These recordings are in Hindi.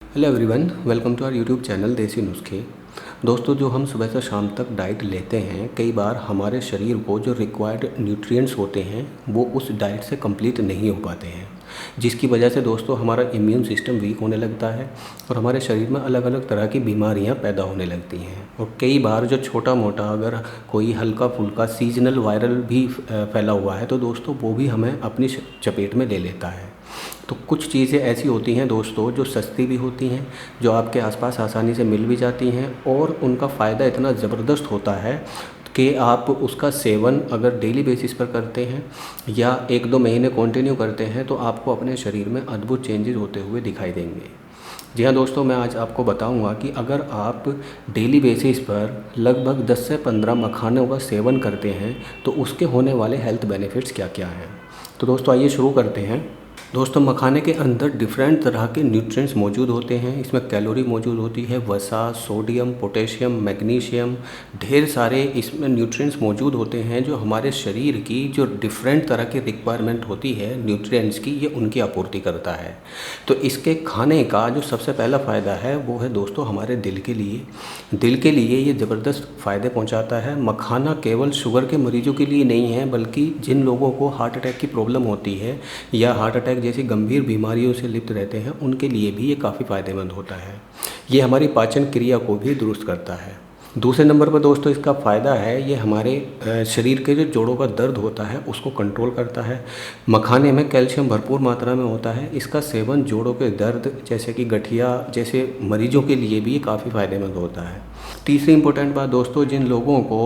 Hello everyone, welcome to our YouTube channel Desi Nuskhe. दोस्तों, जो हम सुबह से शाम तक डाइट लेते हैं, कई बार हमारे शरीर को जो रिक्वायर्ड न्यूट्रिएंट्स होते हैं वो उस डाइट से कंप्लीट नहीं हो पाते हैं, जिसकी वजह से दोस्तों हमारा इम्यून सिस्टम वीक होने लगता है और हमारे शरीर में अलग अलग तरह की बीमारियां पैदा होने लगती हैं। और कई बार जो छोटा मोटा अगर कोई हल्का फुल्का सीजनल वायरल भी फैला हुआ है तो दोस्तों वो भी हमें अपनी चपेट में ले लेता है। तो कुछ चीज़ें ऐसी होती हैं दोस्तों जो सस्ती भी होती हैं, जो आपके आसपास आसानी से मिल भी जाती हैं और उनका फ़ायदा इतना ज़बरदस्त होता है कि आप उसका सेवन अगर डेली बेसिस पर करते हैं या 1-2 महीने कंटिन्यू करते हैं तो आपको अपने शरीर में अद्भुत चेंजेस होते हुए दिखाई देंगे। जी हाँ दोस्तों, मैं आज आपको बताऊंगा कि अगर आप डेली बेसिस पर लगभग 10 से 15 मखानों का सेवन करते हैं तो उसके होने वाले हेल्थ बेनिफिट्स क्या क्या हैं। तो दोस्तों आइए शुरू करते हैं। दोस्तों, मखाने के अंदर डिफरेंट तरह के न्यूट्रिएंट्स मौजूद होते हैं। इसमें कैलोरी मौजूद होती है, वसा, सोडियम, पोटेशियम, मैग्नीशियम, ढेर सारे इसमें न्यूट्रिएंट्स मौजूद होते हैं जो हमारे शरीर की जो डिफरेंट तरह की रिक्वायरमेंट होती है न्यूट्रिएंट्स की, ये उनकी आपूर्ति करता है। तो इसके खाने का जो सबसे पहला फ़ायदा है वो है दोस्तों हमारे दिल के लिए। दिल के लिए ये ज़बरदस्त फ़ायदे पहुँचाता है। मखाना केवल शुगर के मरीजों के लिए नहीं है, बल्कि जिन लोगों को हार्ट अटैक की प्रॉब्लम होती है या हार्ट अटैक जैसी गंभीर बीमारियों से लिप्त रहते हैं उनके लिए भी ये काफ़ी फ़ायदेमंद होता है। ये हमारी पाचन क्रिया को भी दुरुस्त करता है। दूसरे नंबर पर दोस्तों इसका फ़ायदा है, ये हमारे शरीर के जो जोड़ों का दर्द होता है उसको कंट्रोल करता है। मखाने में कैल्शियम भरपूर मात्रा में होता है। इसका सेवन जोड़ों के दर्द जैसे कि गठिया जैसे मरीजों के लिए भी काफ़ी फ़ायदेमंद होता है। तीसरी इम्पोर्टेंट बात दोस्तों, जिन लोगों को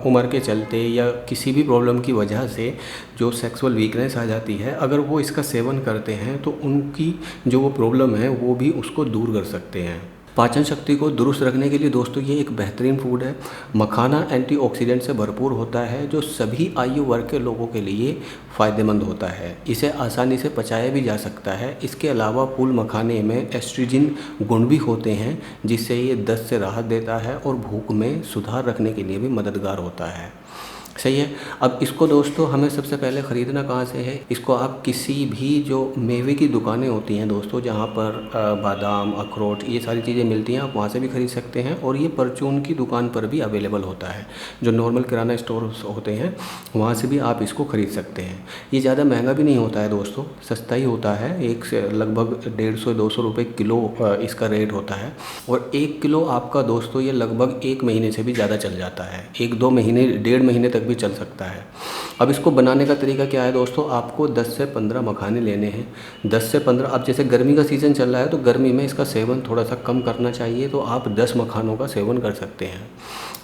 उम्र के चलते या किसी भी प्रॉब्लम की वजह से जो सेक्सुअल वीकनेस आ जाती है, अगर वो इसका सेवन करते हैं तो उनकी जो वो प्रॉब्लम है वो भी उसको दूर कर सकते हैं। पाचन शक्ति को दुरुस्त रखने के लिए दोस्तों ये एक बेहतरीन फूड है। मखाना एंटीऑक्सीडेंट से भरपूर होता है जो सभी आयु वर्ग के लोगों के लिए फ़ायदेमंद होता है। इसे आसानी से पचाया भी जा सकता है। इसके अलावा फूल मखाने में एस्ट्रोजन गुण भी होते हैं जिससे ये दस्त से राहत देता है और भूख में सुधार रखने के लिए भी मददगार होता है। सही है। अब इसको दोस्तों हमें सबसे पहले ख़रीदना कहाँ से है? इसको आप किसी भी जो मेवे की दुकानें होती हैं दोस्तों, जहाँ पर बादाम, अखरोट ये सारी चीज़ें मिलती हैं, आप वहाँ से भी ख़रीद सकते हैं। और ये परचून की दुकान पर भी अवेलेबल होता है। जो नॉर्मल किराना स्टोर्स होते हैं वहाँ से भी आप इसको ख़रीद सकते हैं। ये ज़्यादा महंगा भी नहीं होता है दोस्तों, सस्ता ही होता है। एक से लगभग 150-200 रुपये किलो इसका रेट होता है। और 1 किलो आपका दोस्तों ये लगभग 1 महीने से भी ज़्यादा चल जाता है। 1-2 महीने, 1.5 महीने तक भी चल सकता है। अब इसको बनाने का तरीका क्या है दोस्तों, आपको 10 से 15 मखाने लेने हैं। 10 से 15, अब जैसे गर्मी का सीज़न चल रहा है तो गर्मी में इसका सेवन थोड़ा सा कम करना चाहिए, तो आप 10 मखानों का सेवन कर सकते हैं।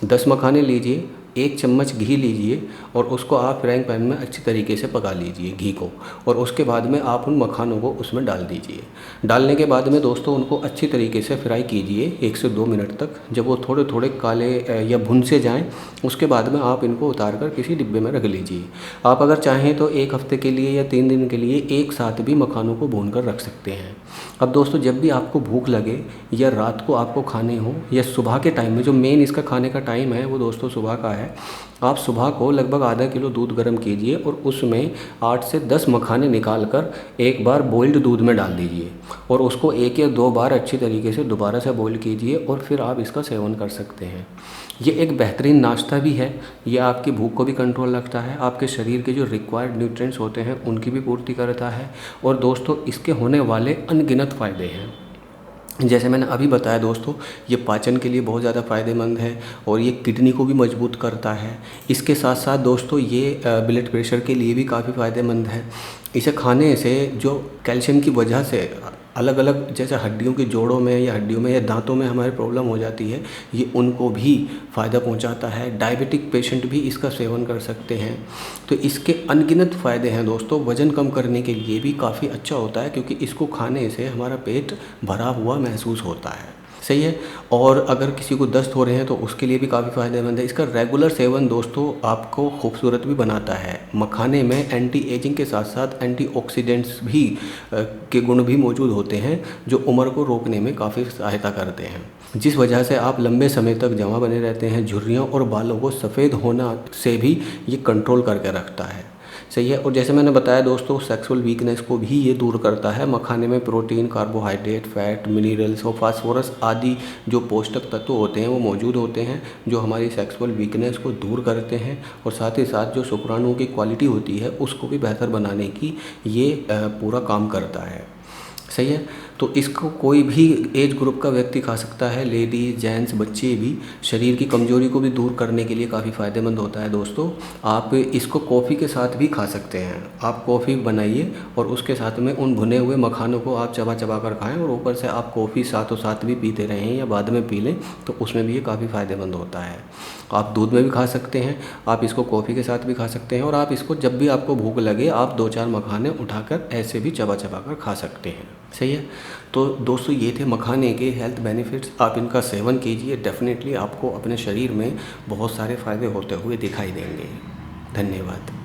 10 मखाने लीजिए, 1 चम्मच घी लीजिए और उसको आप फ्राइंग पैन में अच्छी तरीके से पका लीजिए घी को। और उसके बाद में आप उन मखानों को उसमें डाल दीजिए। डालने के बाद में दोस्तों उनको अच्छी तरीके से फ्राई कीजिए 1 से 2 मिनट तक। जब वो थोड़े थोड़े काले या भुन से जाएँ उसके बाद में आप इनको उतार कर किसी डिब्बे में रख लीजिए। आप अगर चाहें तो 1 हफ़्ते के लिए या 3 दिन के लिए एक साथ भी मखानों को भून कर रख सकते हैं। अब दोस्तों जब भी आपको भूख लगे या रात को आपको खाने हो या सुबह के टाइम में, जो मेन इसका खाने का टाइम है वो दोस्तों सुबह का है, आप सुबह को लगभग आधा किलो दूध गर्म कीजिए और उसमें 8 से 10 मखाने निकाल कर एक बार बॉइल्ड दूध में डाल दीजिए और उसको 1 या 2 बार अच्छी तरीके से दोबारा से बॉईल कीजिए और फिर आप इसका सेवन कर सकते हैं। ये एक बेहतरीन नाश्ता भी है। ये आपकी भूख को भी कंट्रोल रखता है, आपके शरीर के जो रिक्वायर्ड न्यूट्रिएंट्स होते हैं उनकी भी पूर्ति करता है। और दोस्तों इसके होने वाले अनगिनत फ़ायदे हैं। जैसे मैंने अभी बताया दोस्तों, ये पाचन के लिए बहुत ज़्यादा फ़ायदेमंद है और ये किडनी को भी मजबूत करता है। इसके साथ साथ दोस्तों ये ब्लड प्रेशर के लिए भी काफ़ी फ़ायदेमंद है। इसे खाने से जो कैल्शियम की वजह से अलग अलग जैसे हड्डियों के जोड़ों में या हड्डियों में या दांतों में हमारे प्रॉब्लम हो जाती है, ये उनको भी फ़ायदा पहुंचाता है। डायबिटिक पेशेंट भी इसका सेवन कर सकते हैं। तो इसके अनगिनत फ़ायदे हैं दोस्तों। वज़न कम करने के लिए भी काफ़ी अच्छा होता है क्योंकि इसको खाने से हमारा पेट भरा हुआ महसूस होता है। सही है। और अगर किसी को दस्त हो रहे हैं तो उसके लिए भी काफ़ी फ़ायदेमंद है। इसका रेगुलर सेवन दोस्तों आपको खूबसूरत भी बनाता है। मखाने में एंटी एजिंग के साथ साथ एंटीऑक्सीडेंट्स भी के गुण भी मौजूद होते हैं जो उम्र को रोकने में काफ़ी सहायता करते हैं, जिस वजह से आप लंबे समय तक जवां बने रहते हैं। झुर्रियों और बालों को सफ़ेद होना से भी ये कंट्रोल करके रखता है। सही है। और जैसे मैंने बताया दोस्तों, सेक्सुअल वीकनेस को भी ये दूर करता है। मखाने में प्रोटीन, कार्बोहाइड्रेट, फैट, मिनरल्स और फास्फोरस आदि जो पोषक तत्व होते हैं वो मौजूद होते हैं, जो हमारी सेक्सुअल वीकनेस को दूर करते हैं और साथ ही साथ जो शुक्राणुओं की क्वालिटी होती है उसको भी बेहतर बनाने की ये पूरा काम करता है। सही है। तो इसको कोई भी एज ग्रुप का व्यक्ति खा सकता है, लेडीज़, जेंट्स, बच्चे भी। शरीर की कमजोरी को भी दूर करने के लिए काफ़ी फ़ायदेमंद होता है दोस्तों। आप इसको कॉफ़ी के साथ भी खा सकते हैं। आप कॉफ़ी बनाइए और उसके साथ में उन भुने हुए मखानों को आप चबा चबा कर खाएं और ऊपर से आप कॉफ़ी साथों साथ भी पीते रहें या बाद में पी लें, तो उसमें भी ये काफ़ी फ़ायदेमंद होता है। आप दूध में भी खा सकते हैं, आप इसको कॉफ़ी के साथ भी खा सकते हैं और आप इसको जब भी आपको भूख लगे आप 2-4 मखाने उठाकर ऐसे भी चबा चबा कर खा सकते हैं। सही है। तो दोस्तों ये थे मखाने के हेल्थ बेनिफिट्स। आप इनका सेवन कीजिए, डेफ़िनेटली आपको अपने शरीर में बहुत सारे फ़ायदे होते हुए दिखाई देंगे। धन्यवाद।